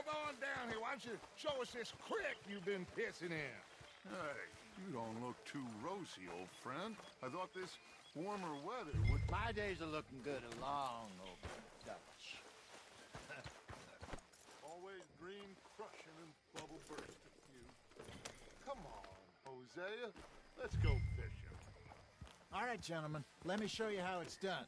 on down here. Why don't you show us this creek you've been pissing in? Hey, you don't look too rosy, old friend. I thought this warmer weather would... My days are looking good along over Dutch. Always green crushing and bubble bursting you. Come on, Hosea. Let's go fishing. All right, gentlemen. Let me show you how it's done.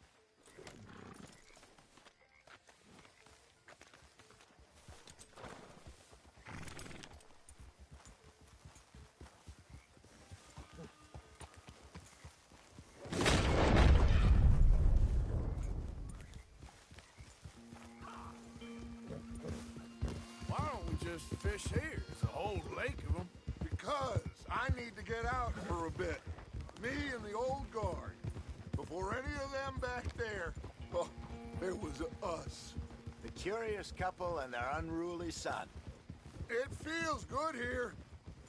Why don't we just fish here? There's a whole lake of them. Because I need to get out for a bit. Me and the old guard. Before any of them back there, oh, there was us. The curious couple and their unruly son. It feels good here.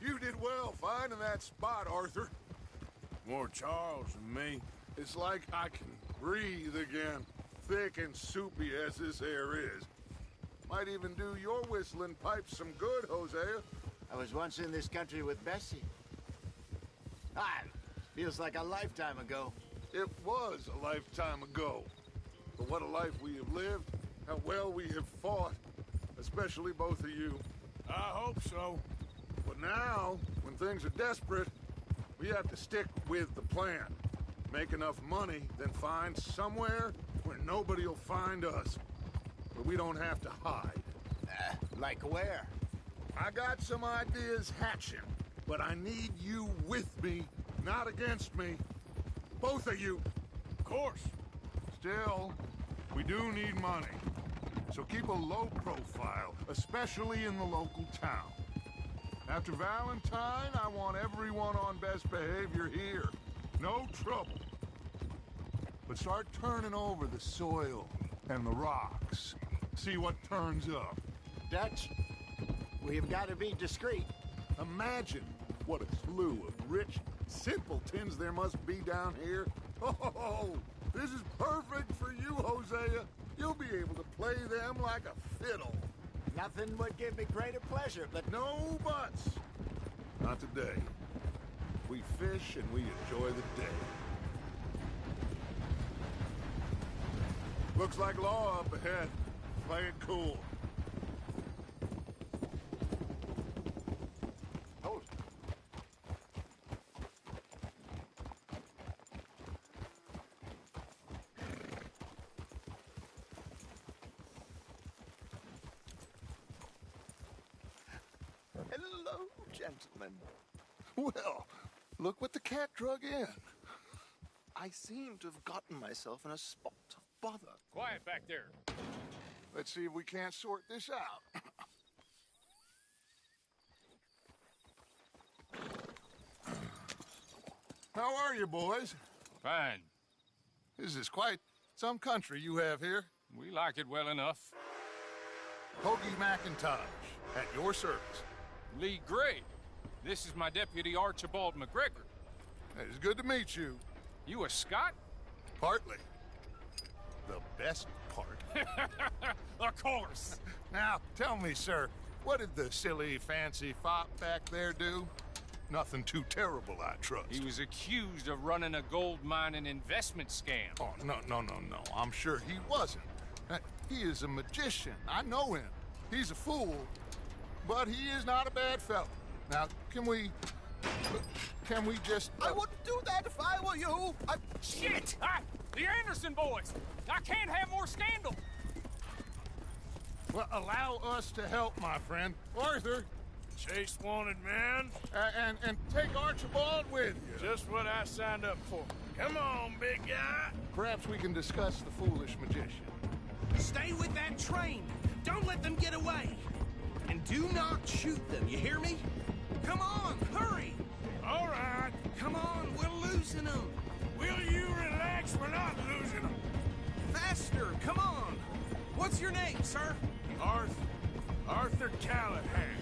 You did well finding that spot, Arthur. More Charles than me. It's like I can breathe again, thick and soupy as this air is. Might even do your whistling pipes some good, Hosea. I was once in this country with Bessie. Feels like a lifetime ago. It was a lifetime ago. But what a life we have lived, how well we have fought, especially both of you. I hope so. But now, when things are desperate, we have to stick with the plan. Make enough money, then find somewhere where nobody will find us. Where we don't have to hide. Like where? I got some ideas hatching, but I need you with me, not against me. Both of you. Of course. Still, we do need money. So keep a low profile, especially in the local town. After Valentine, I want everyone on best behavior here. No trouble. But start turning over the soil and the rocks. See what turns up. Dutch, we've got to be discreet. Imagine what a slew of rich simpletons there must be down here. Oh, this is perfect for you, Hosea. You'll be able to play them like a fiddle. Nothing would give me greater pleasure, but No buts. Not today. We fish and we enjoy the day. Looks like law up ahead. Play it cool. Oh. Hello, gentlemen. Well, look what the cat drug in. I seem to have gotten myself in a spot of bother. Quiet back there. Let's see if we can't sort this out. How are you, boys? Fine. This is quite some country you have here. We like it well enough. Hoagie McIntosh, at your service. Lee Gray. This is my deputy Archibald McGregor. It's good to meet you. You a Scot? Partly. The best part. Of course. Now, tell me, sir, what did the silly, fancy fop back there do? Nothing too terrible, I trust. He was accused of running a gold mining investment scam. Oh, no. I'm sure he wasn't. He is a magician. I know him. He's a fool, but he is not a bad fellow. Now, can we just... I wouldn't do that if I were you. Shit! The Anderson boys! I can't have more scandal! Well, allow us to help, my friend. Arthur, Chase wanted man. and take Archibald with you. Just what I signed up for. Come on, big guy. Perhaps we can discuss the foolish magician. Stay with that train. Don't let them get away. And do not shoot them, you hear me? Come on, hurry! All right. Come on, we're losing them. Will you relax? We're not losing them. Faster, come on. What's your name, sir? Arthur Callahan.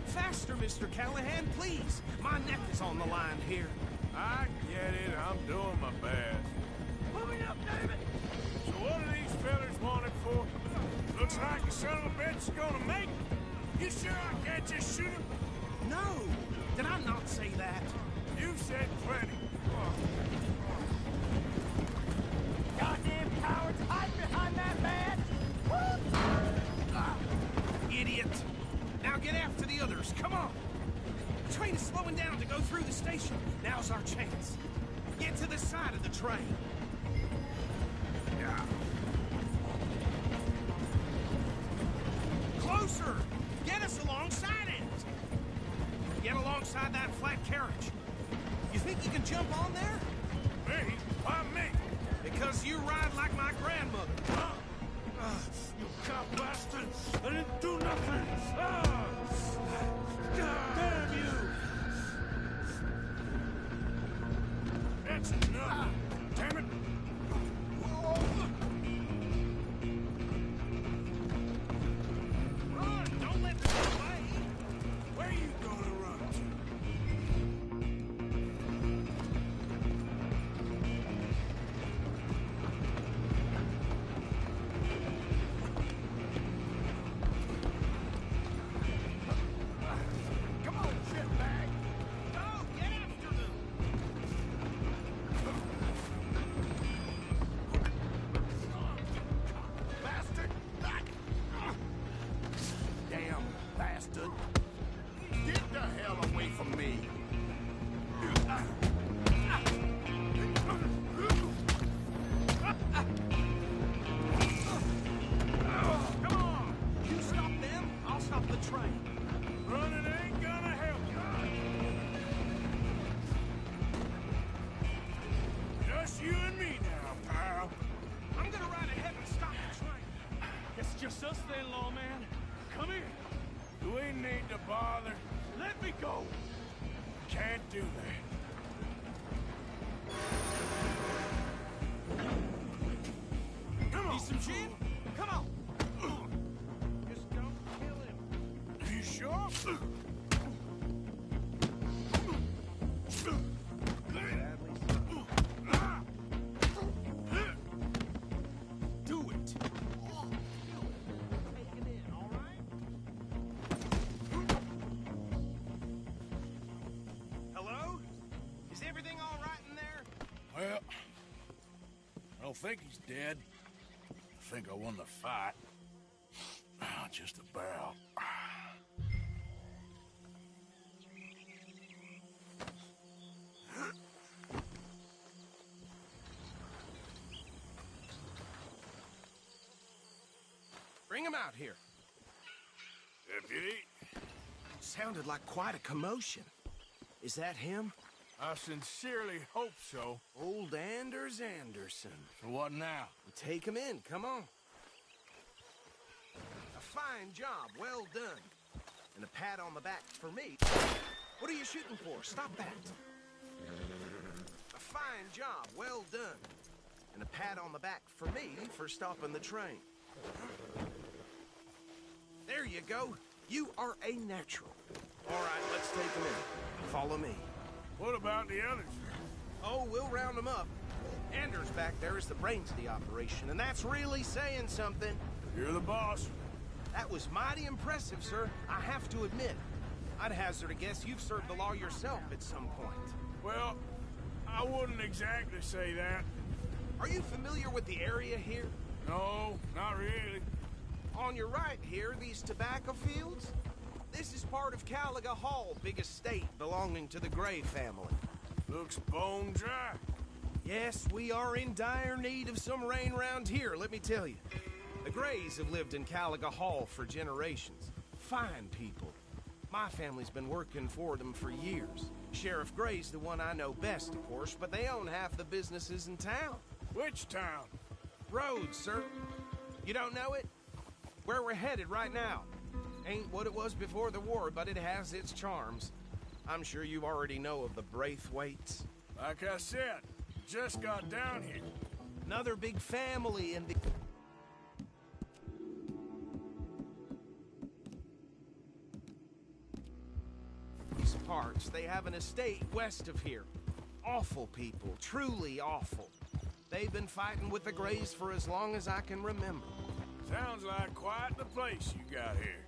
Faster, Mr. Callahan, please. My neck is on the line here. I get it. I'm doing my best. Moving up, David. So what are these fellas wanted for? Looks like the son of a bitch is gonna make it. You sure I can't just shoot him? No! Did I not say that? You've said plenty. Goddamn cowards hide behind that badge! Idiot! Now get after the others, come on! The train is slowing down to go through the station. Now's our chance. Get to the side of the train. Closer! Get us alongside it! Get alongside that flat carriage. You think you can jump on there? Me? Why me? Because you ride like my grandmother. You cop bastard! I didn't do nothing! Damn you! That's enough! Damn it! Run! Don't let them get away! Where you gonna run to? Come on, shitbag! Go! Get after them! Bastard! Damn bastard! Get the hell away from me! Come on! You stop them, I'll stop the train. Running ain't gonna help you. Just you and me now, pal. I'm gonna ride ahead and stop the train. It's just us then, lawman. Come here. You ain't need to bother. Let me go. Can't do that. Come on. Need some gin? Come on. Just don't kill him. You sure? Do it. Take it in, all right? Hello? Is everything all right in there? Well, I don't think he's dead. I think I won the fight. Just about. Bring him out here. Deputy, Sounded like quite a commotion. Is that him? I sincerely hope so. Old Anders Anderson. So what now? Take him in, come on. A fine job, well done. And a pat on the back for me. What are you shooting for? Stop that. A fine job, well done. And a pat on the back for me for stopping the train. There you go. You are a natural. All right, let's take him in. Follow me. What about the others? Oh, we'll round them up. Anders back there is the brains of the operation, and that's really saying something. You're the boss. That was mighty impressive, sir. I have to admit. I'd hazard a guess you've served the law yourself at some point. Well, I wouldn't exactly say that. Are you familiar with the area here? No, not really. On your right here, these tobacco fields? This is part of Caliga Hall, big estate belonging to the Gray family. Looks bone dry. Yes, we are in dire need of some rain round here, let me tell you. The Grays have lived in Caliga Hall for generations. Fine people. My family's been working for them for years. Sheriff Gray's the one I know best, of course, but they own half the businesses in town. Which town? Rhodes, sir. You don't know it? Where we're headed right now. Ain't what it was before the war, but it has its charms. I'm sure you already know of the Braithwaites. Like I said, just got down here. Another big family in the... These parts, they have an estate west of here. Awful people, truly awful. They've been fighting with the Grays for as long as I can remember. Sounds like quite the place you got here.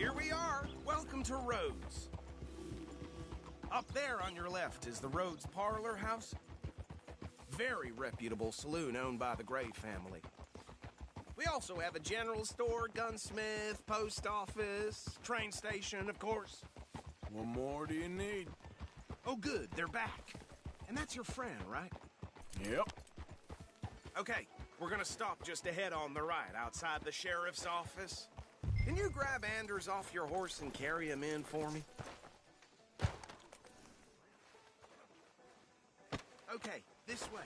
Here we are. Welcome to Rhodes. Up there on your left is the Rhodes Parlor House. Very reputable saloon owned by the Gray family. We also have a general store, gunsmith, post office, train station, of course. What more do you need? Oh, good, they're back. And that's your friend, right? Yep. Okay, we're gonna stop just ahead on the right, outside the sheriff's office. Can you grab Anders off your horse and carry him in for me? Okay, this way.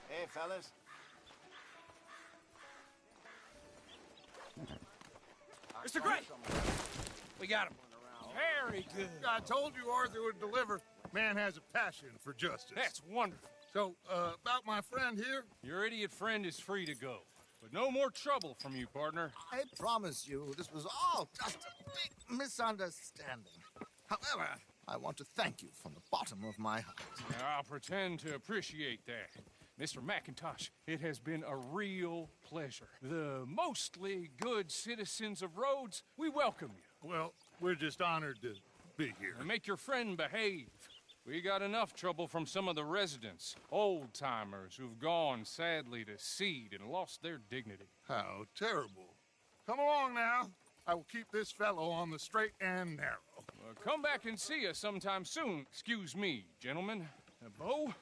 Hey, fellas. Mr. Gray! We got him. Very good. I told you Arthur would deliver. Man has a passion for justice. That's wonderful. So, about my friend here? Your idiot friend is free to go. But no more trouble from you, partner. I promise you, this was all just a big misunderstanding. However, I want to thank you from the bottom of my heart. I'll pretend to appreciate that. Mr. McIntosh, it has been a real pleasure. The mostly good citizens of Rhodes, we welcome you. Well, we're just honored to be here. And make your friend behave. We got enough trouble from some of the residents, old-timers who've gone, sadly, to seed and lost their dignity. How terrible. Come along now. I will keep this fellow on the straight and narrow. Come back and see us sometime soon. Excuse me, gentlemen. Bo,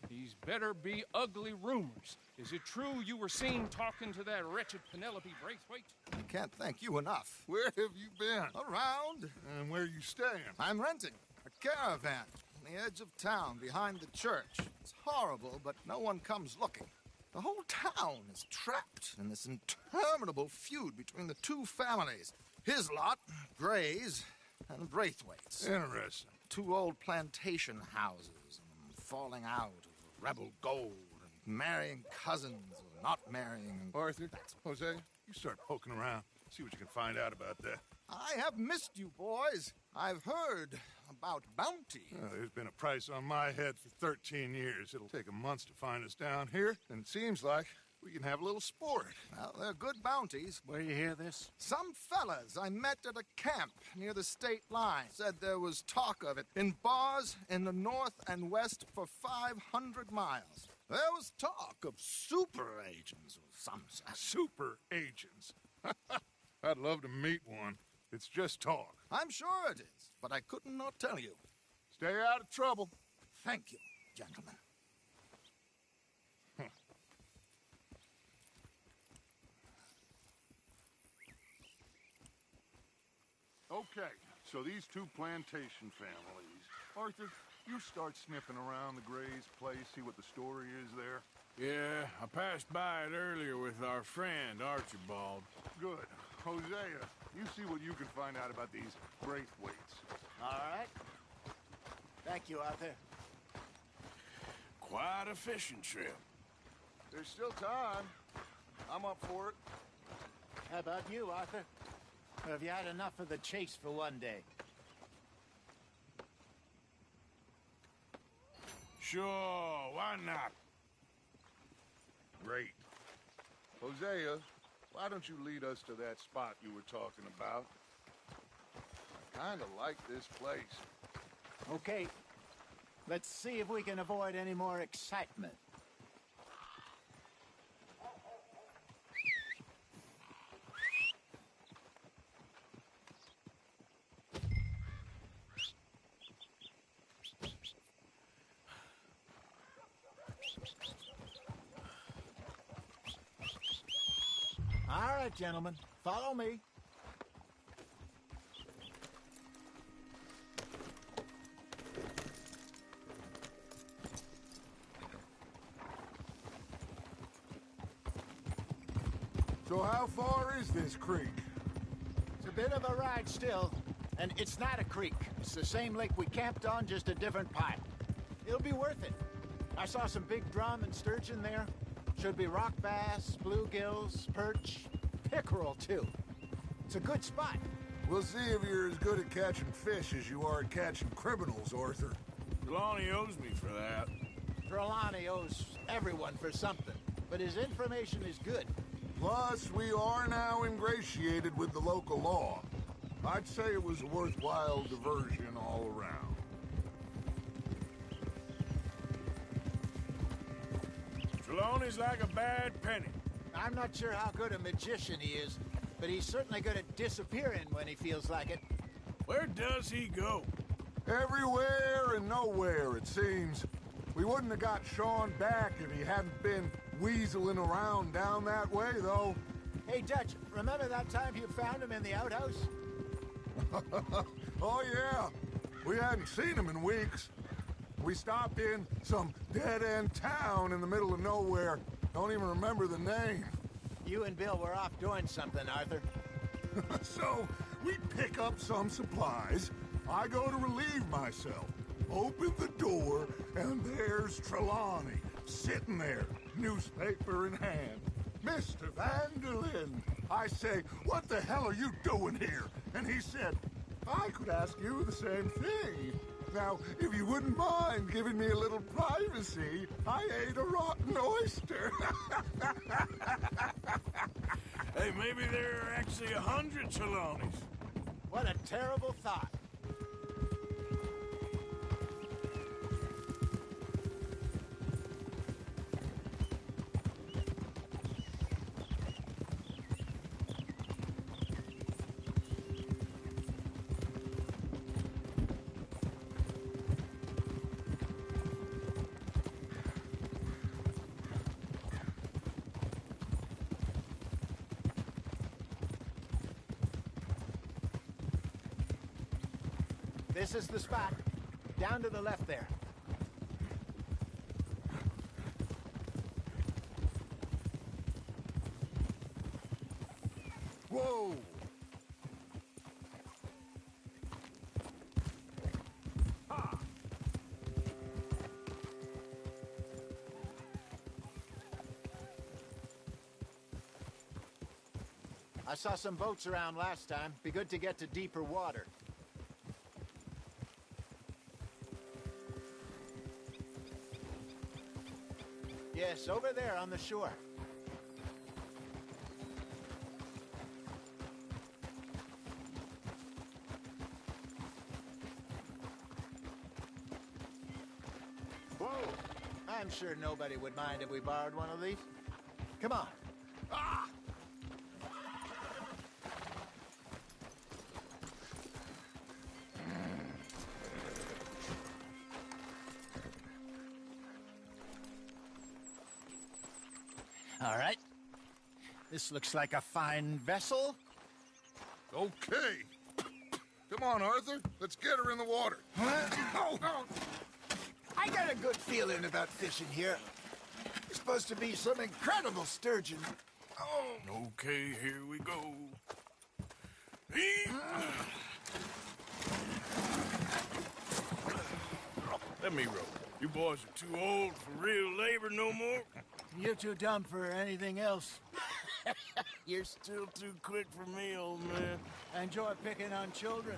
these better be ugly rumors. Is it true you were seen talking to that wretched Penelope Braithwaite? I can't thank you enough. Where have you been? Around. And where you staying? I'm renting a caravan on the edge of town behind the church. It's horrible, but no one comes looking. The whole town is trapped in this interminable feud between the two families. His lot, Gray's, and Braithwaite's. Interesting. Two old plantation houses, falling out of rebel gold, and marrying cousins or not marrying. Arthur, Jose, you start poking around. See what you can find out about that. I have missed you, boys. I've heard about bounty. There's been a price on my head for 13 years. It'll take a month to find us down here, and it seems like we can have a little sport. Well, they're good bounties. Where you hear this? Some fellas I met at a camp near the state line said there was talk of it in bars in the north and west for 500 miles. There was talk of super agents of some sort. Super agents. I'd love to meet one. It's just talk. I'm sure it is, but I couldn't not tell you. Stay out of trouble. Thank you, gentlemen. Okay, so these two plantation families. Arthur, you start sniffing around the Gray's place, see what the story is there. Yeah, I passed by it earlier with our friend, Archibald. Good. Hosea, you see what you can find out about these Braithwaites. All right. Thank you, Arthur. Quite a fishing trip. There's still time. I'm up for it. How about you, Arthur? Or have you had enough of the chase for one day? Sure, why not? Great. Hosea, why don't you lead us to that spot you were talking about? I kind of like this place. Okay. Let's see if we can avoid any more excitement. All right, gentlemen, follow me. So how far is this creek? It's a bit of a ride still, and it's not a creek. It's the same lake we camped on, just a different pipe. It'll be worth it. I saw some big drum and sturgeon there. Should be rock bass, bluegills, perch, pickerel, too. It's a good spot. We'll see if you're as good at catching fish as you are at catching criminals, Arthur. Trelawney owes me for that. Trelawney owes everyone for something, but his information is good. Plus, we are now ingratiated with the local law. I'd say it was a worthwhile diversion all around. Trelawney's like a bad penny. I'm not sure how good a magician he is, but he's certainly good at disappearing when he feels like it. Where does he go? Everywhere and nowhere, it seems. We wouldn't have got Sean back if he hadn't been weaseling around down that way, though. Hey, Dutch, remember that time you found him in the outhouse? Oh, yeah. We hadn't seen him in weeks. We stopped in some dead-end town in the middle of nowhere. Don't even remember the name. You and Bill were off doing something, Arthur. So, we pick up some supplies. I go to relieve myself. Open the door, and there's Trelawney, sitting there, newspaper in hand. Mr. Vanderlyn. I say, what the hell are you doing here? And he said, I could ask you the same thing. Now, if you wouldn't mind giving me a little privacy, I ate a rotten oyster. Hey, maybe there are actually 100 Trelawneys. What a terrible thought. This is the spot. Down to the left there. Whoa! Ha! I saw some boats around last time. Be good to get to deeper water. Yes, over there on the shore. Whoa! I'm sure nobody would mind if we borrowed one of these. Come on. Ah! All right. This looks like a fine vessel. Okay. Come on, Arthur. Let's get her in the water. Oh, oh. I got a good feeling about fishing here. It's supposed to be some incredible sturgeon. Oh. Okay, here we go. Let me row. You boys are too old for real labor no more. You're too dumb for anything else. You're still too quick for me, old man. I enjoy picking on children.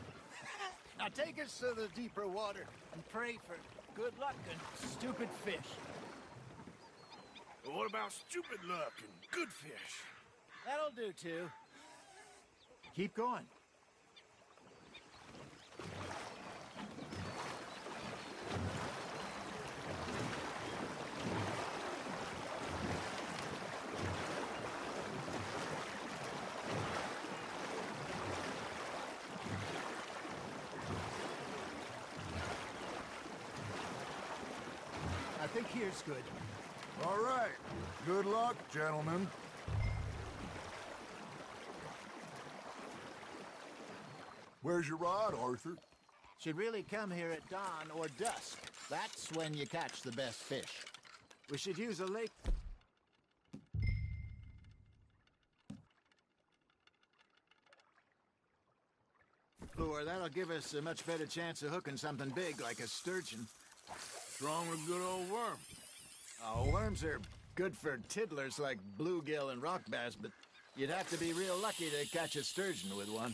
Now take us to the deeper water and pray for good luck and stupid fish. But what about stupid luck and good fish? That'll do, too. Keep going. I think here's good. All right. Good luck, gentlemen. Where's your rod, Arthur? Should really come here at dawn or dusk. That's when you catch the best fish. We should use a lake. Lure, that'll give us a much better chance of hooking something big like a sturgeon. What's wrong with good old worm? Oh, worms are good for tiddlers like bluegill and rock bass, but you'd have to be real lucky to catch a sturgeon with one.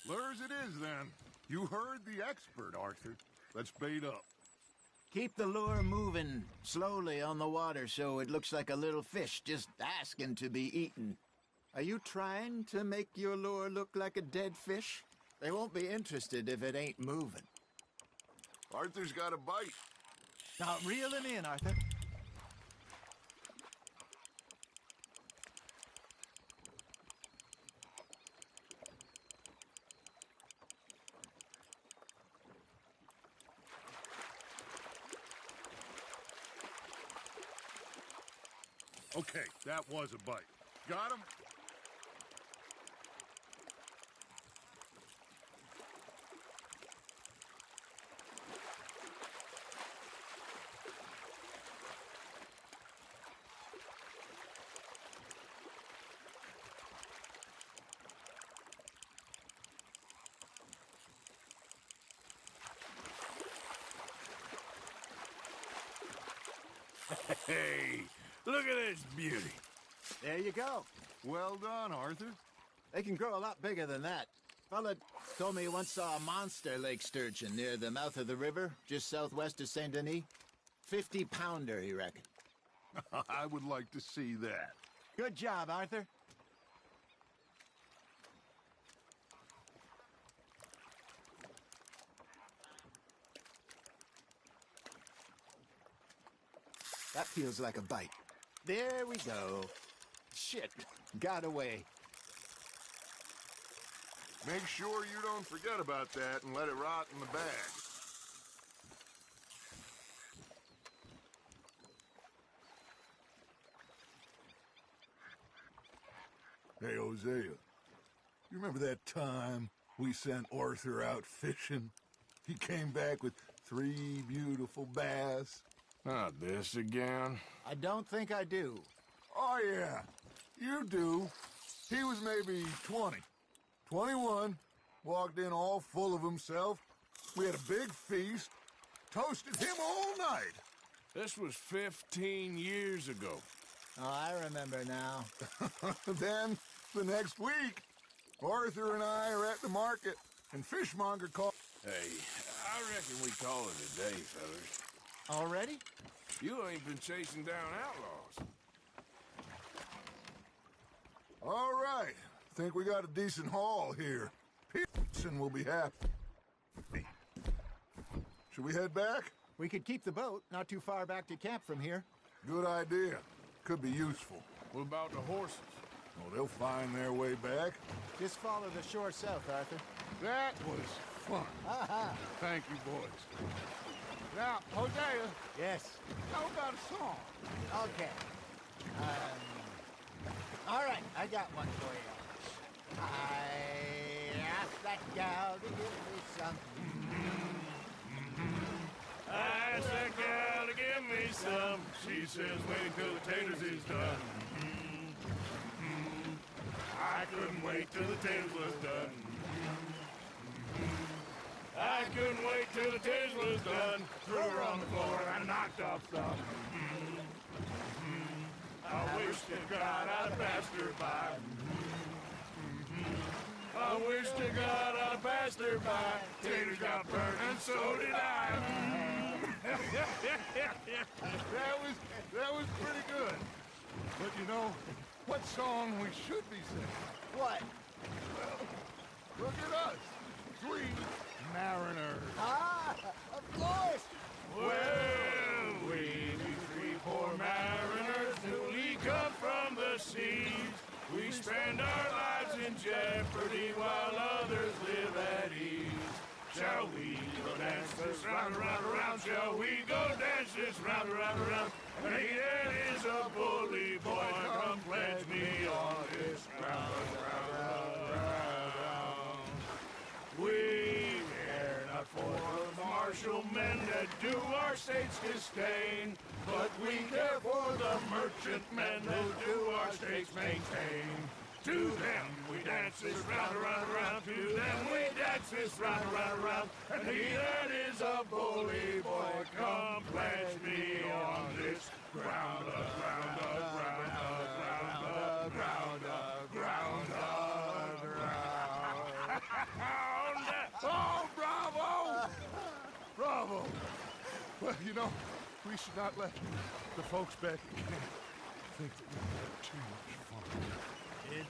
Lures it is, then. You heard the expert, Arthur. Let's bait up. Keep the lure moving slowly on the water so it looks like a little fish just asking to be eaten. Are you trying to make your lure look like a dead fish? They won't be interested if it ain't moving. Arthur's got a bite. Now, reel him in, Arthur. Okay, that was a bite. Got him? Hey, look at this beauty. There you go. Well done, Arthur. They can grow a lot bigger than that. Fella told me he once saw a monster lake sturgeon near the mouth of the river, just southwest of Saint Denis. 50-pounder, he reckoned. I would like to see that. Good job, Arthur. That feels like a bite. There we go. Shit, got away. Make sure you don't forget about that and let it rot in the bag. Hey, Hosea, you remember that time we sent Arthur out fishing? He came back with 3 beautiful bass. Not this again. I don't think I do. Oh, yeah, you do. He was maybe 20, 21, walked in all full of himself. We had a big feast, toasted him all night. This was 15 years ago. Oh, I remember now. Then, the next week, Arthur and I are at the market, and Fishmonger called. Hey, I reckon we call it a day, fellas. Already? You ain't been chasing down outlaws. All right, think we got a decent haul here. Peterson will be happy. Should we head back? We could keep the boat not too far back to camp from here. Good idea. Could be useful. What about the horses? Oh, they'll find their way back. Just follow the shore south, Arthur. That was fun. Thank you, boys. Now, Hosea, Yes. how about a song? Okay. All right, I got one for you. I asked that gal to give me some. I asked that gal to give me some. She says, wait till the taters is done. I couldn't wait till the taters was done. I couldn't wait till the taters was done. Threw her on the floor and knocked off some. I wish to God I'd passed her by. I wish to God I'd passed her by. Taters got burned and so did I. That was pretty good. But you know, what song we should be singing? What? Look at us. 3 mariners. Ah, of course. Well, we be 3 poor mariners newly come from the seas. We spend our lives in jeopardy while others live at ease. Shall we go dance this round, around, around? Shall we go dance this round, around, around? Hey, that is a bully boy. Come pledge me on this ground, round, round. We care not for the martial men that do our states disdain, but we care for the merchant men who do our states maintain. To them we dance this round, around, around. To them we dance this round, around, around. And he that is a bully boy, come pledge me on this ground, ground, ground, ground, ground, ground, ground. Oh, bravo! Bravo! Well, you know, we should not let the folks back at camp think that we had too much fun. It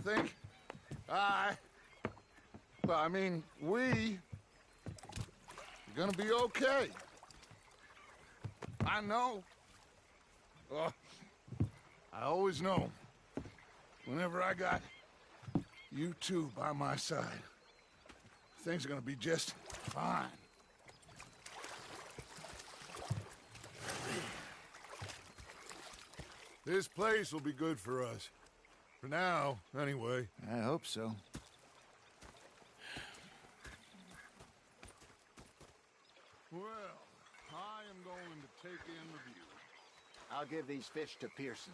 think we are gonna be okay. I know. Oh, I always know. Whenever I got you two by my side, things are gonna be just fine. This place will be good for us. For now, anyway. I hope so. Well, I am going to take in the view. I'll give these fish to Pearson.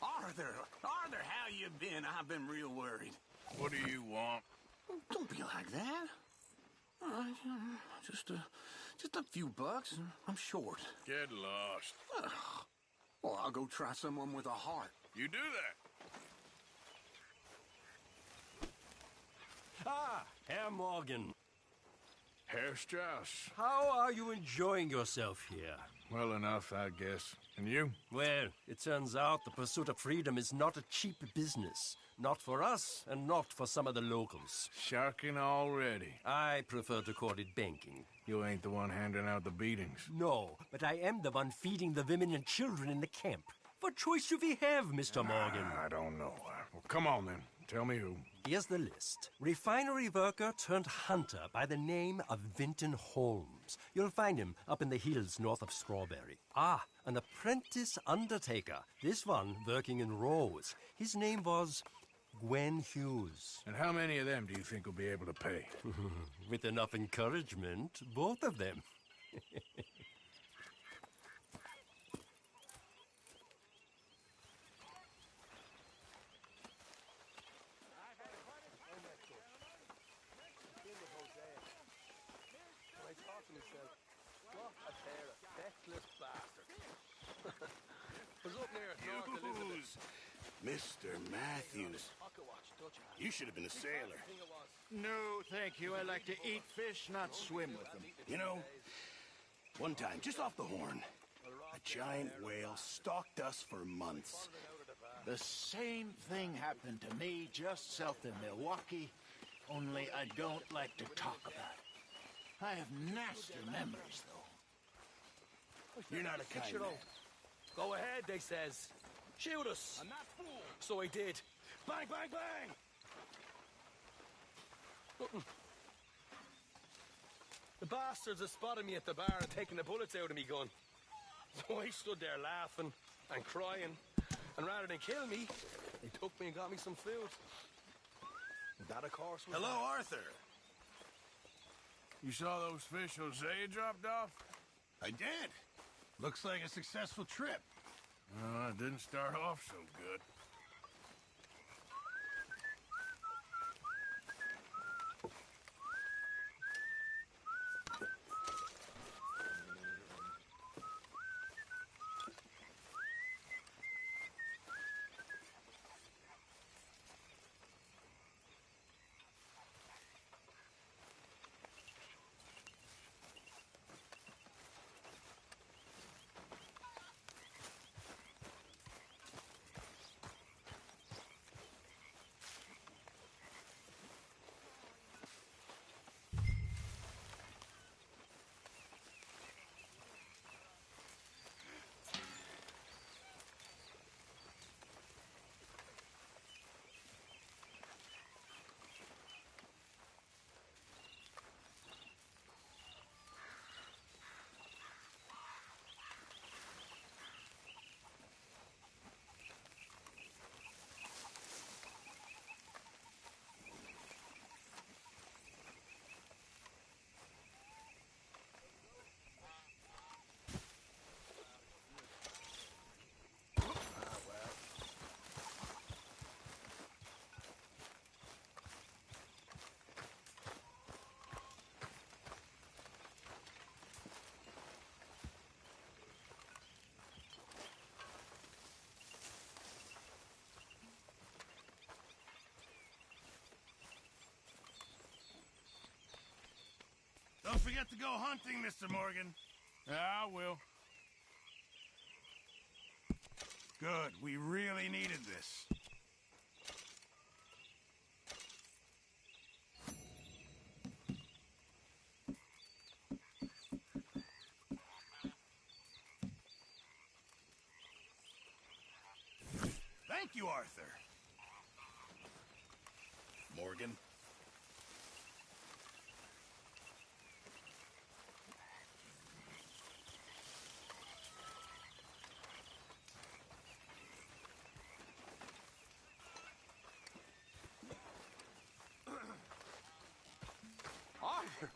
Arthur, how you been? I've been real worried. What do you want? Don't be like that. All right, just a few bucks, and I'm short. Get lost. Well, I'll go try someone with a heart. You do that. Ah, Herr Morgan. Herr Strauss. How are you enjoying yourself here? Well enough, I guess. And you? Well, it turns out the pursuit of freedom is not a cheap business. Not for us, and not for some of the locals. Sharking already. I prefer to call it banking. You ain't the one handing out the beatings. No, but I am the one feeding the women and children in the camp. What choice do we have, Mr. Morgan? I don't know. Well, come on then. Tell me who. Here's the list. Refinery worker turned hunter by the name of Vinton Holmes. You'll find him up in the hills north of Strawberry. Ah, an apprentice undertaker. This one working in Rose. His name was Gwen Hughes. And how many of them do you think will be able to pay? With enough encouragement, both of them. Mr. Matthews. You should have been a sailor. No, thank you. I like to eat fish, not swim with them. You know, one time, just off the Horn, a giant whale stalked us for months. The same thing happened to me just south of Milwaukee, only I don't like to talk about it. I have nasty memories, though. You're not a kind man. Go ahead, they says. Shoot us. I'm not fooled. So I did. Bang, bang, bang! The bastards had spotted me at the bar and taken the bullets out of me gun. So I stood there laughing and crying. And rather than kill me, they took me and got me some food. And that, of course, was... Hello, Arthur. You saw those fish Hosea dropped off? I did. Looks like a successful trip. Well, it didn't start off so good. forget to go hunting, Mr. Morgan. I will. Good. We really needed this. Thank you, Arthur. Morgan. Arthur!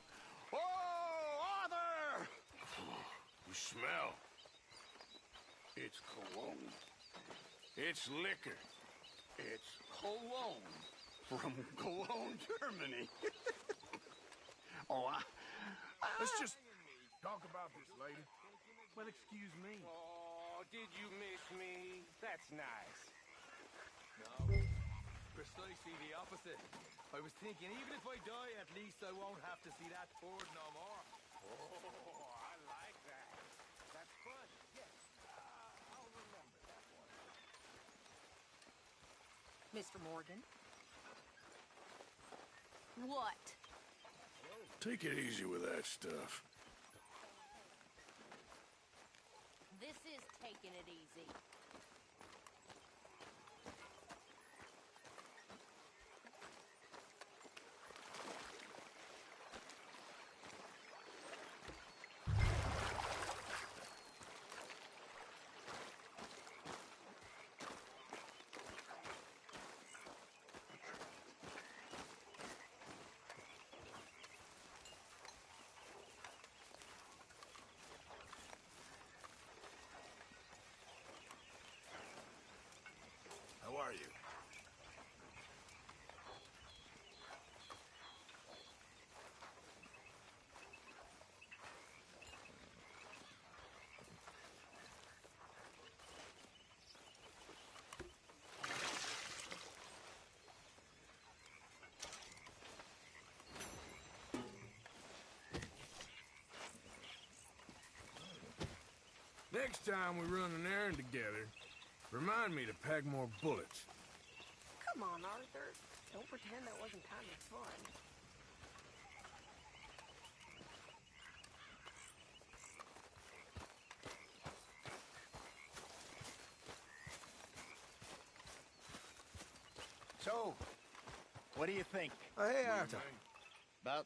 Oh, Arthur! You smell. It's cologne. It's liquor. It's cologne from Cologne, Germany. Let's just talk about this later. Well, excuse me. Oh, did you miss me? That's nice. No, precisely the opposite. I was thinking, even if I die, at least I won't have to see that turd no more. Oh, I like that. That's fun. Yes, I'll remember that one. Mr. Morgan? What? Take it easy with that stuff. This is taking it easy. How are you? Next time we run an errand together, remind me to pack more bullets. Come on, Arthur. Don't pretend that wasn't kind of fun. So, what do you think Hey, Arthur. about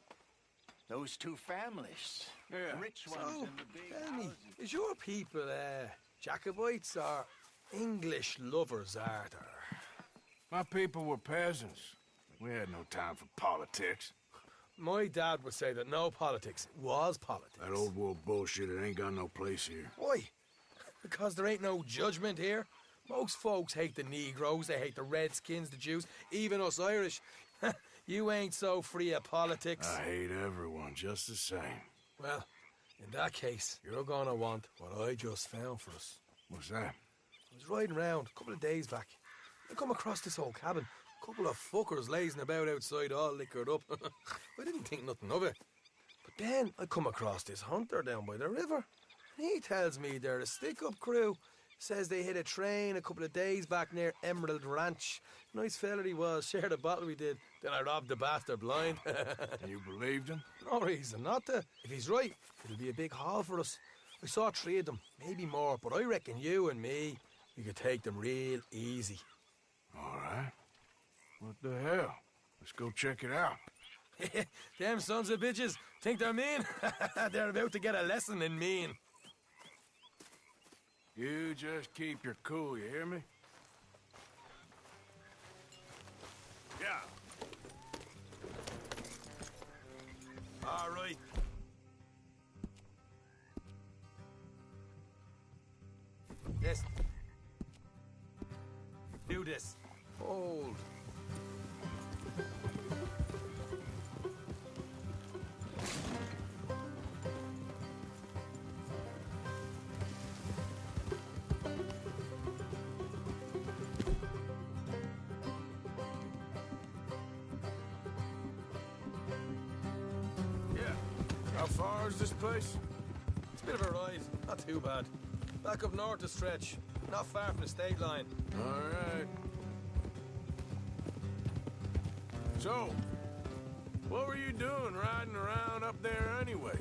those two families? Yeah. Rich ones So, in the big tell me, houses. is your people, Jacobites or English lovers, Arthur? My people were peasants. We had no time for politics. My dad would say that no politics was politics. That old world bullshit, it ain't got no place here. Why? Because there ain't no judgment here. Most folks hate the Negroes, they hate the Redskins, the Jews, even us Irish. You ain't so free of politics. I hate everyone just the same. Well, in that case, you're gonna want what I just found for us. What's that? I was riding around a couple of days back. I come across this old cabin. A couple of fuckers lazing about outside all liquored up. I didn't think nothing of it. But then I come across this hunter down by the river. And he tells me they're a stick-up crew. Says they hit a train a couple of days back near Emerald Ranch. Nice fella he was, shared a bottle we did. Then I robbed the bastard blind. You believed him? No reason not to. If he's right, it'll be a big haul for us. I saw 3 of them, maybe more, but I reckon you and me, we could take them real easy. All right. What the hell? Let's go check it out. Them sons of bitches think they're mean. They're about to get a lesson in mean. You just keep your cool, you hear me? Yeah. All right. This. Do this. Hold. How far is this place? It's a bit of a ride, not too bad. Back up north a stretch, not far from the state line. All right. So, what were you doing riding around up there anyway?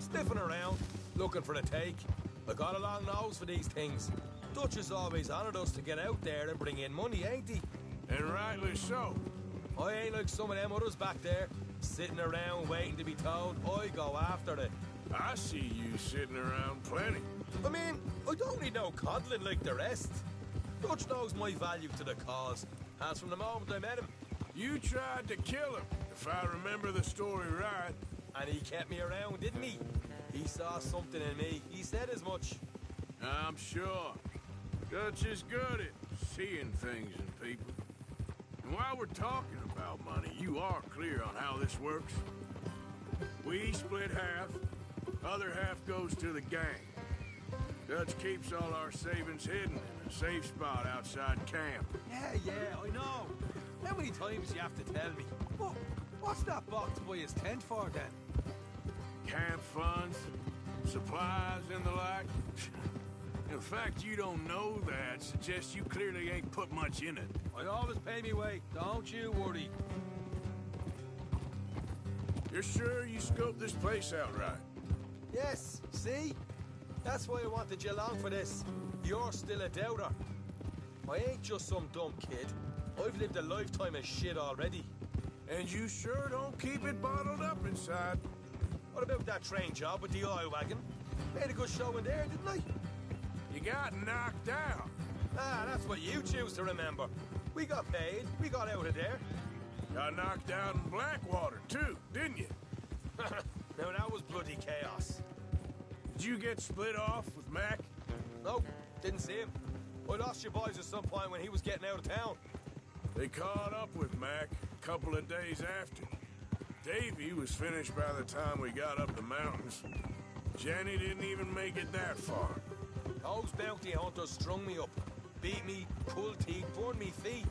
Sniffing around, looking for the take. I got a long nose for these things. Dutch has always honoured us to get out there and bring in money, ain't he? And rightly so. I ain't like some of them others back there, sitting around waiting to be told. I go after it. I see you sitting around plenty. I mean, I don't need no coddling like the rest. Dutch knows my value to the cause, as from the moment I met him. You tried to kill him, if I remember the story right. And he kept me around, didn't he? He saw something in me. He said as much. I'm sure. Dutch is good at seeing things in people. And while we're talking about money, you are clear on how this works? We split half, other half goes to the gang. Dutch keeps all our savings hidden in a safe spot outside camp. Yeah, I know. How many times do you have to tell me? What's that box by his tent for, then? Camp funds, supplies, and the like. The fact you don't know that suggests you clearly ain't put much in it. I always pay me way, don't you worry. You're sure you scoped this place out right? Yes, see? That's why I wanted you along for this. You're still a doubter. I ain't just some dumb kid. I've lived a lifetime of shit already. And you sure don't keep it bottled up inside. What about that train job with the oil wagon? Made a good show in there, didn't I? You got knocked out. Ah, that's what you choose to remember. We got paid. We got out of there. Got knocked out in Blackwater, too, didn't you? Now, that was bloody chaos. Did you get split off with Mac? Nope, didn't see him. I lost your boys at some point when he was getting out of town. They caught up with Mac a couple of days after. Davy was finished by the time we got up the mountains. Jenny didn't even make it that far. Those bounty hunters strung me up, beat me, pulled teeth, burned me feet.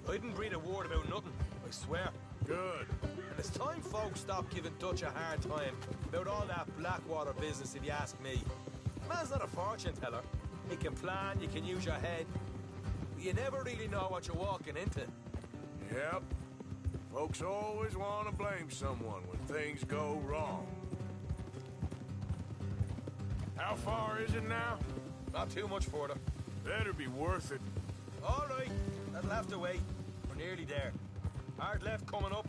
I didn't breathe a word about nothing, I swear. Good. And it's time folks stop giving Dutch a hard time about all that Blackwater business, if you ask me. Man's not a fortune teller. You can plan, you can use your head, but you never really know what you're walking into. Yep. Folks always want to blame someone when things go wrong. How far is it now? Not too much further. Better be worth it. All right, that'll have to wait. We're nearly there. Hard left coming up.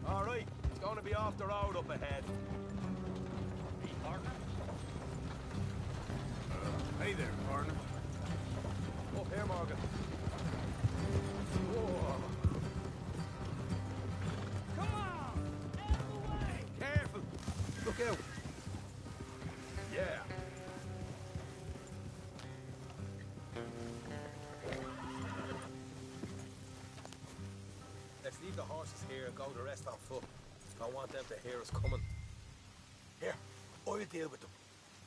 All right, it's going to be off the road up ahead. Hey, partner. Hey there, partner. Up here, Morgan. Whoa. Come on! Out of the way! Careful! Look out! Yeah. Let's leave the horses here and go the rest on foot. Don't want them to hear us coming. Here, I'll deal with them.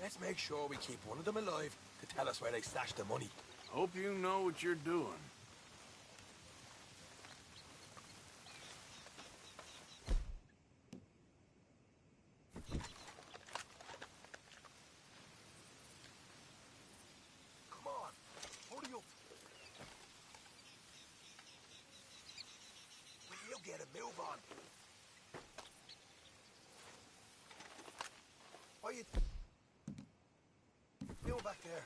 Let's make sure we keep one of them alive to tell us where they stashed the money. Hope you know what you're doing. Come on, hurry up. We'll get a move on. Why you... Mule back there.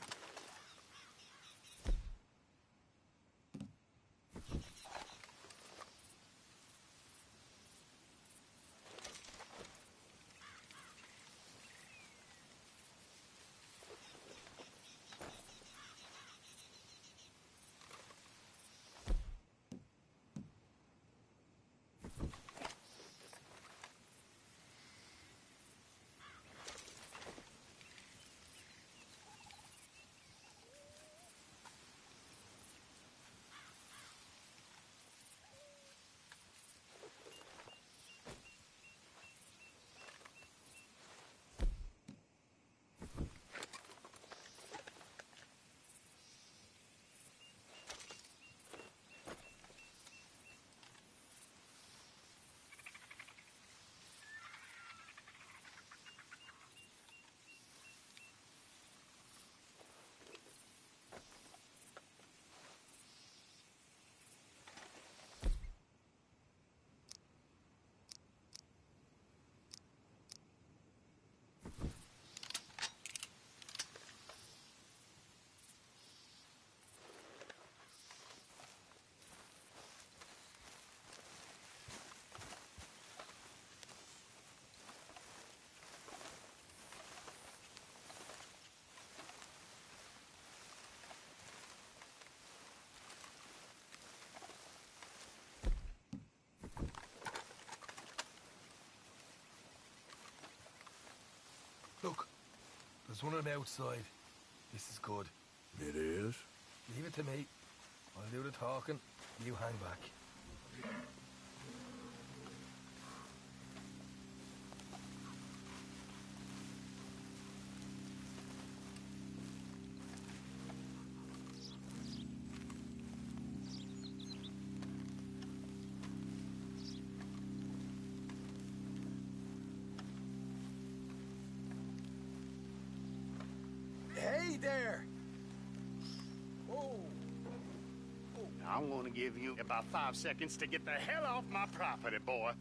There's one of them outside. This is good. It is? Leave it to me. I'll do the talking. You hang back. Hey there! Whoa! I'm gonna give you about 5 seconds to get the hell off my property, boy.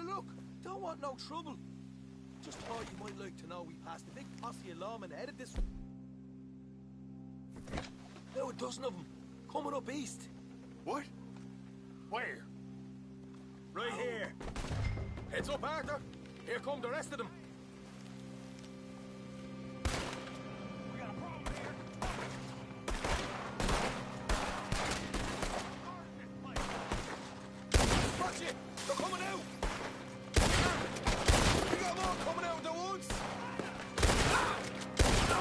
Look, don't want no trouble. Just thought you might like to know we passed a big posse of lawmen headed this... Now a dozen of them, coming up east. What? Where? Right here. Heads up, Arthur. Here come the rest of them. Watch it! They're coming out! We got more coming out at once! Ah! No!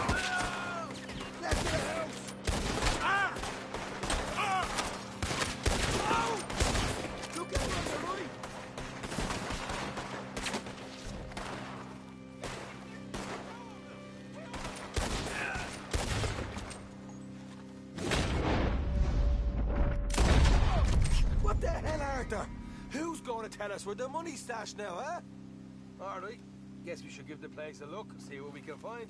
Left of the house! Ah! Ah! Oh! Look out on the right! What the hell, Arthur? Who's going to tell us where the money's stashed now, huh? All right. Guess we should give the place a look, see what we can find.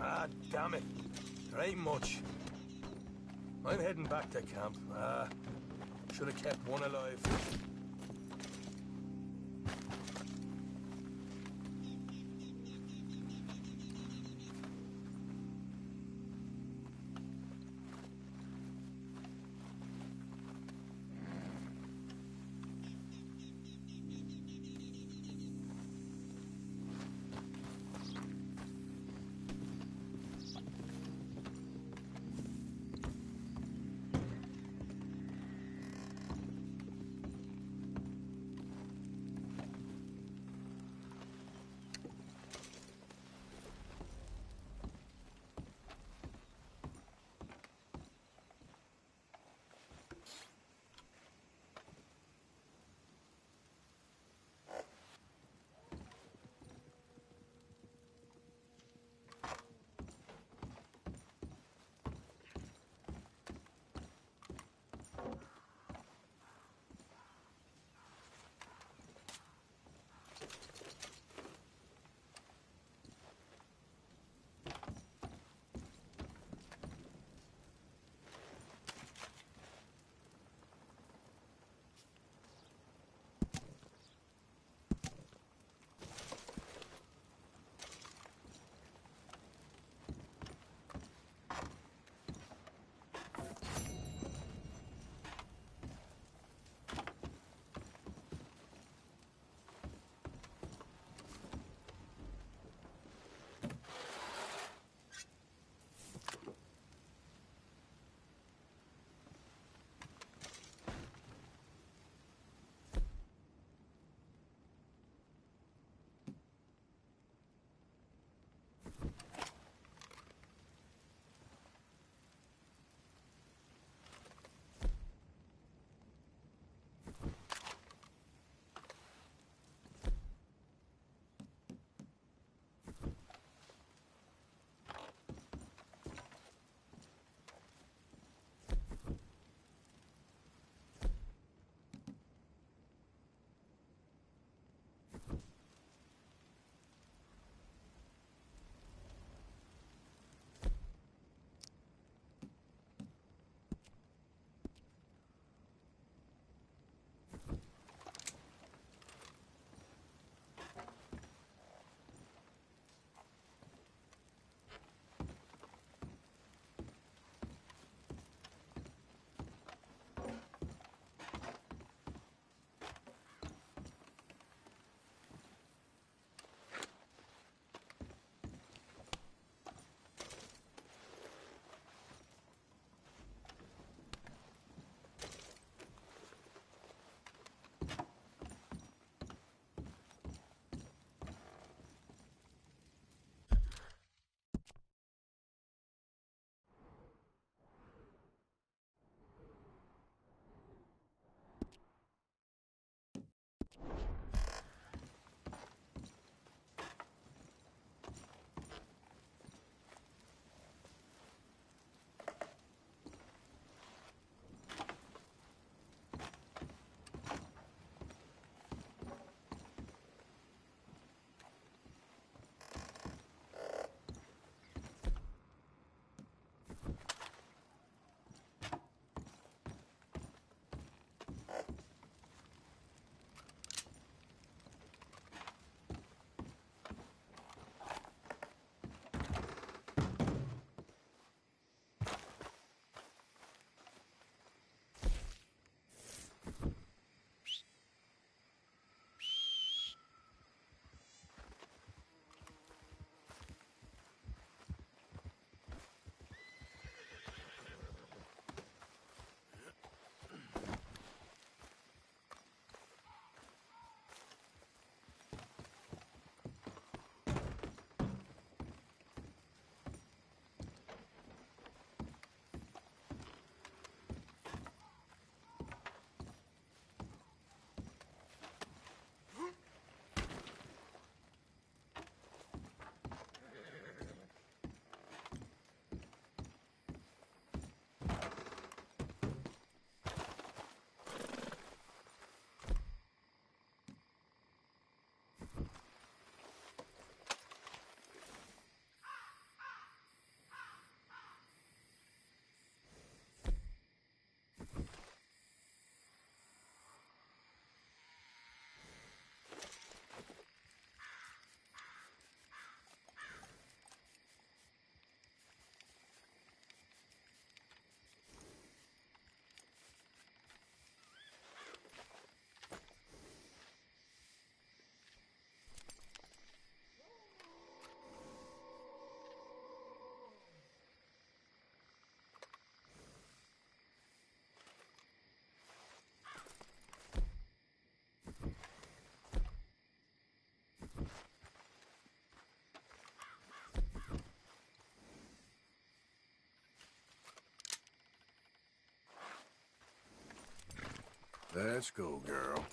Ah, damn it. There ain't much. I'm heading back to camp. Should have kept one alive. Let's go, girl.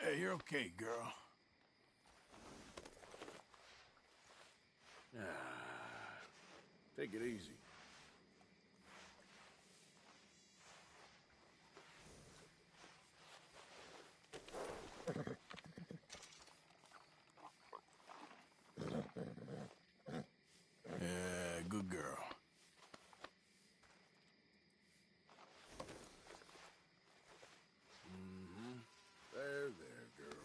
Hey, you're okay, girl. Take it easy. Yeah, good girl. There, girl.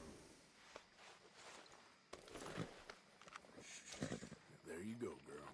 There you go, girl.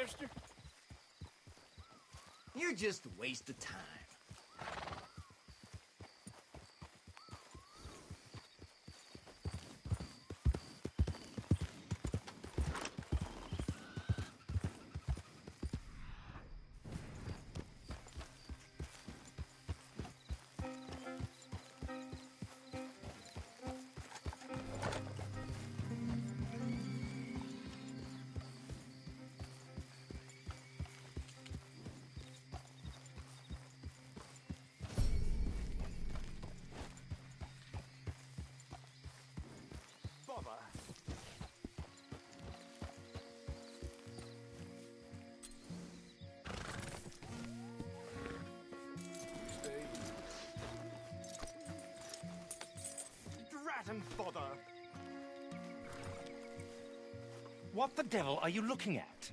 mister? You're just a waste of time. Drat and bother! What the devil are you looking at?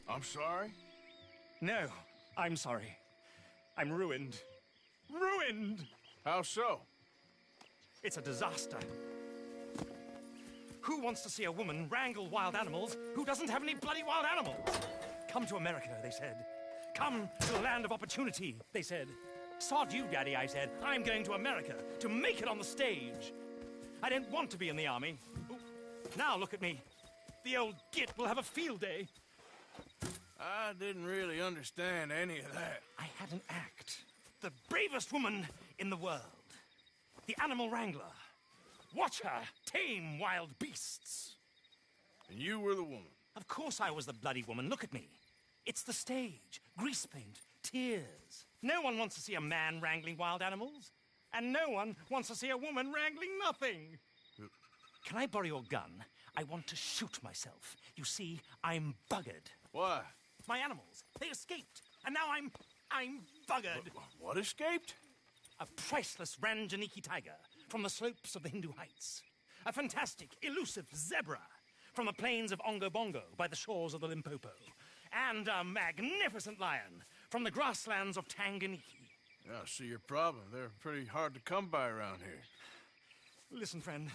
I'm sorry? No, I'm sorry. I'm ruined. Ruined! How so? It's a disaster. Who wants to see a woman wrangle wild animals who doesn't have any bloody wild animals? Come to America, they said. Come to the land of opportunity, they said. Sod you, Daddy, I said. I'm going to America to make it on the stage. I don't want to be in the army. Now look at me. The old git will have a field day. I didn't really understand any of that. I had an act. The bravest woman in the world. The animal wrangler. Watch her tame wild beasts. And you were the woman? Of course I was the bloody woman. Look at me. It's the stage. Grease paint. Tears. No one wants to see a man wrangling wild animals. And no one wants to see a woman wrangling nothing. Can I borrow your gun? I want to shoot myself. You see, I'm buggered. Why? My animals. They escaped. And now I'm buggered. What escaped? A priceless Ranjaniki tiger from the slopes of the Hindu Heights. A fantastic, elusive zebra from the plains of Ongo Bongo by the shores of the Limpopo. And a magnificent lion from the grasslands of Tanganyika. Yeah, I see your problem. They're pretty hard to come by around here. Listen, friend.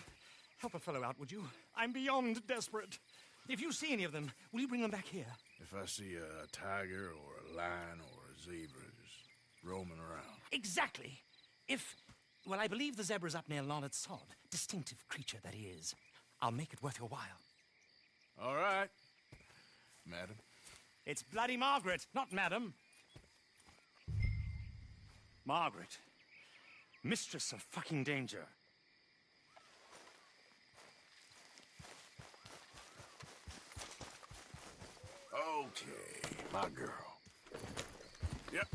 Help a fellow out, would you? I'm beyond desperate. If you see any of them, will you bring them back here? If I see a tiger or a lion or a zebra just roaming around. Exactly. Well, I believe the zebra's up near Larned Sod. Distinctive creature that he is. I'll make it worth your while. All right, madam. It's bloody Margaret, not madam. Margaret. Mistress of fucking danger. Okay, my girl. Yep.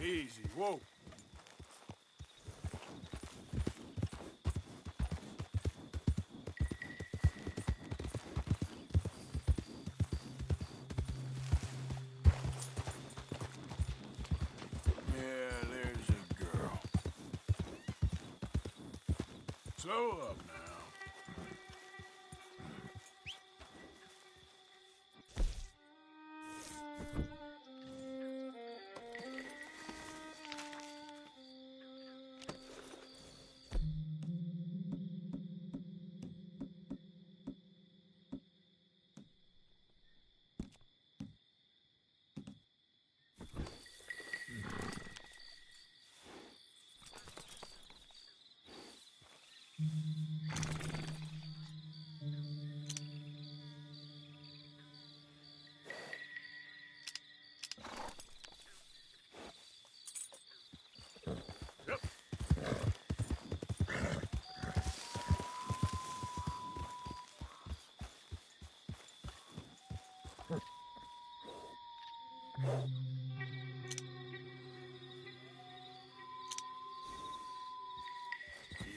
Easy, whoa. Yeah, there's a girl. Slow up now.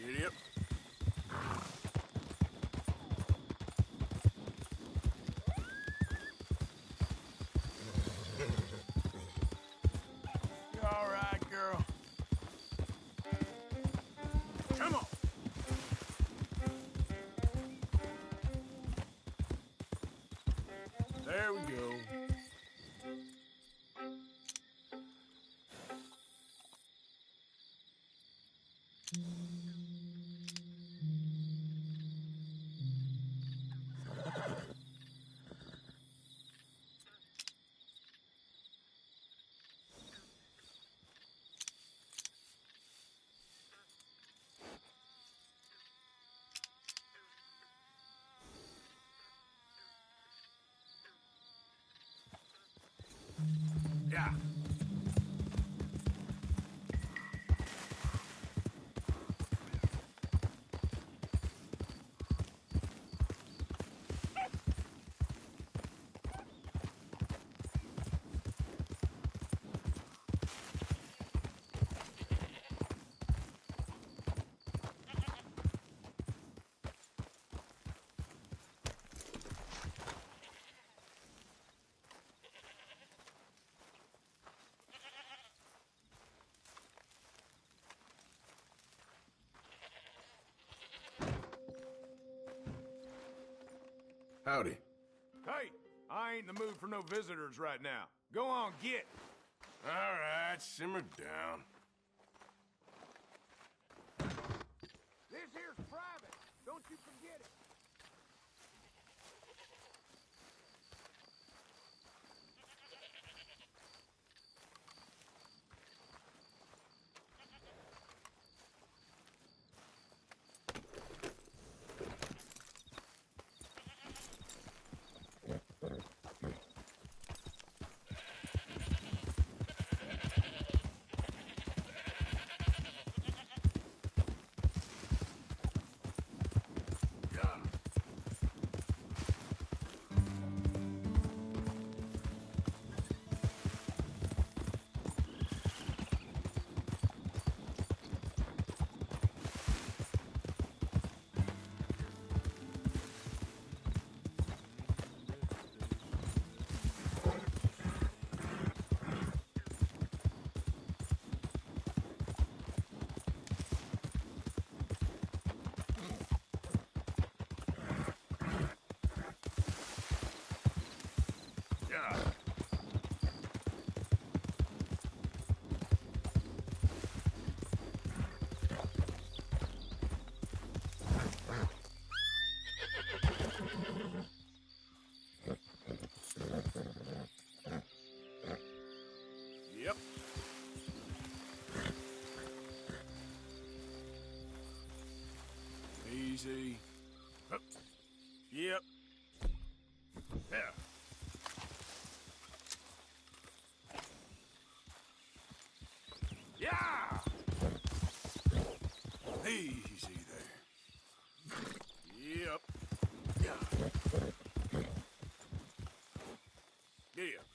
Giddy up. You all right, girl? Come on. There we go. Yeah. Howdy. Hey, I ain't in the mood for no visitors right now. Go on, get. All right, simmer down. This here's private. Don't you forget it. Yep. Easy. Up. Yep. There. Yeah! Easy there. Yep. Yeah. Giddy up.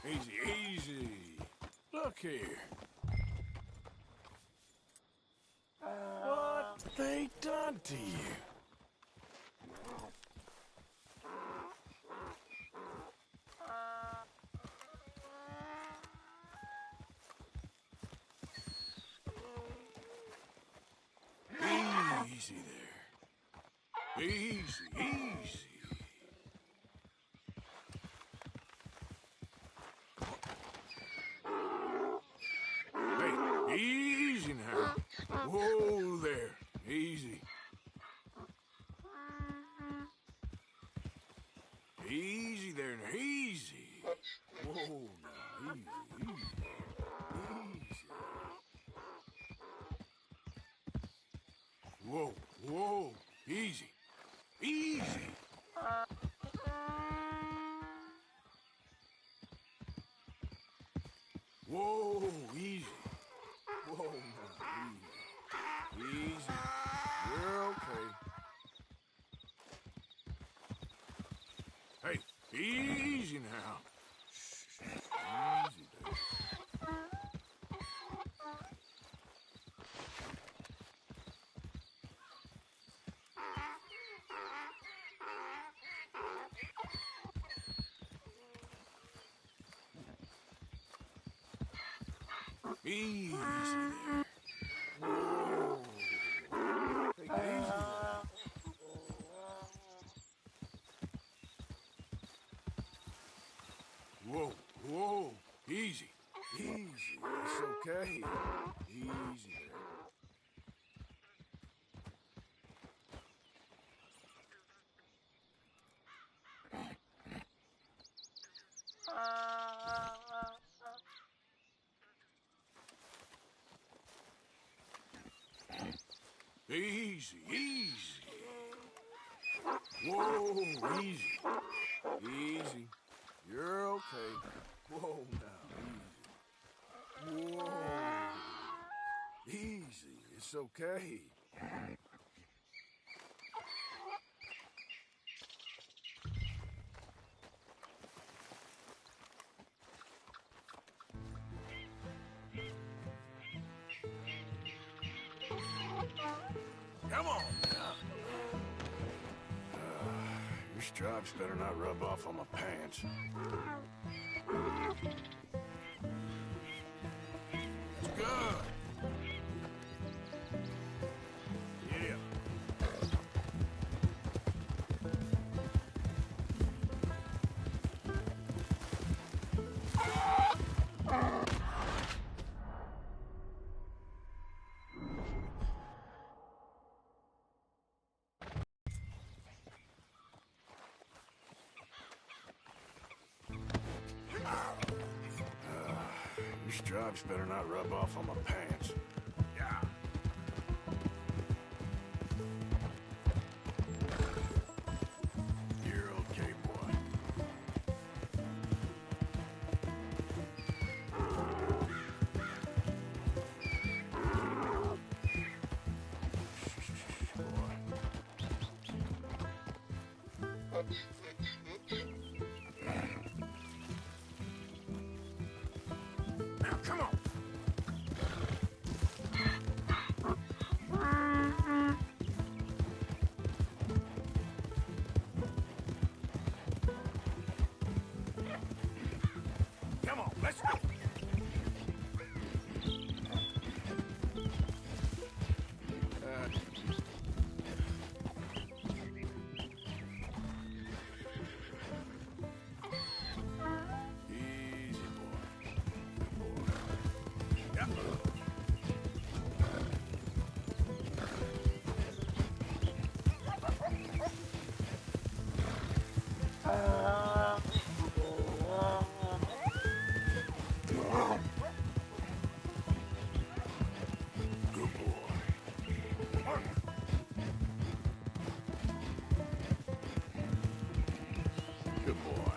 Easy, easy. Look here. What they done to you? Easy there. Easy, easy. Hey, easy now. Whoa there. Easy. Easy there now. Easy. Whoa now. Easy, easy. Easy. Whoa, whoa. Easy. Easy. Whoa, easy. Whoa, now, easy. Easy. You're okay. Easy now. Easy there. Easy there. Whoa. Take it easy there. Whoa, whoa. Easy. Easy. It's okay. Easy there. Easy, easy. Whoa, easy. Easy. You're okay. Whoa, now, easy. Whoa. Easy, it's okay. Come on now. Your stripes better not rub off on my pants. It's good. Yeah. Your stripes better not rub off on my pants. Yeah. You're okay, boy. Now, come on. Come on, let's go. Easy, boy. Good boy. Yep. Good boy. Good boy.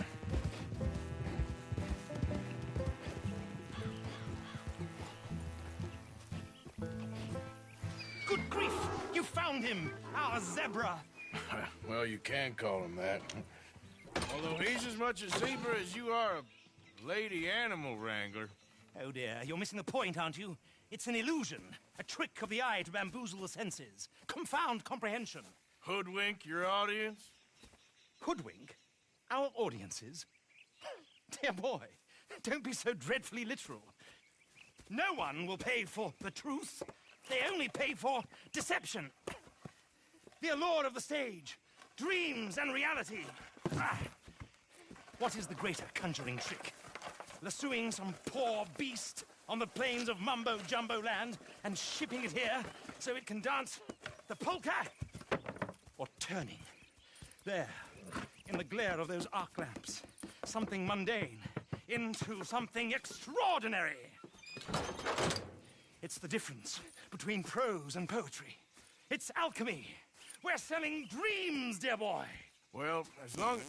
Good grief! You found him! Our zebra! Well, you can call him that. Although he's as much a zebra as you are a lady animal wrangler. Oh dear, you're missing the point, aren't you? It's an illusion, a trick of the eye to bamboozle the senses, confound comprehension. Hoodwink your audience? Hoodwink? Our audiences? Dear boy, don't be so dreadfully literal. No one will pay for the truth. They only pay for deception. The allure of the stage, dreams and reality. Ah. What is the greater conjuring trick? Lassoing some poor beast on the plains of mumbo-jumbo land and shipping it here so it can dance the polka? Or turning, there, in the glare of those arc lamps, something mundane into something extraordinary? It's the difference between prose and poetry. It's alchemy. We're selling dreams, dear boy. Well, as long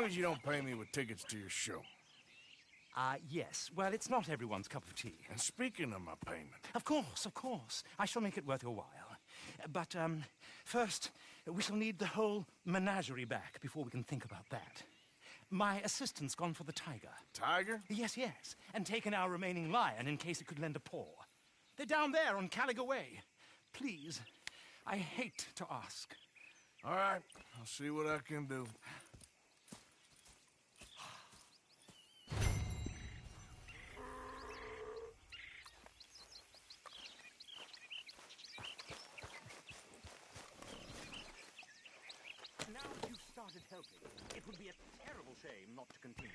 as you don't pay me with tickets to your show. Yes. Well, it's not everyone's cup of tea. And speaking of my payment... Of course, of course. I shall make it worth your while. But, first, we shall need the whole menagerie back before we can think about that. My assistant's gone for the tiger. Tiger? Yes, yes. And taken our remaining lion in case it could lend a paw. They're down there on Caliga Way. Please, I hate to ask. All right, I'll see what I can do. Now that you've started helping, it would be a terrible shame not to continue.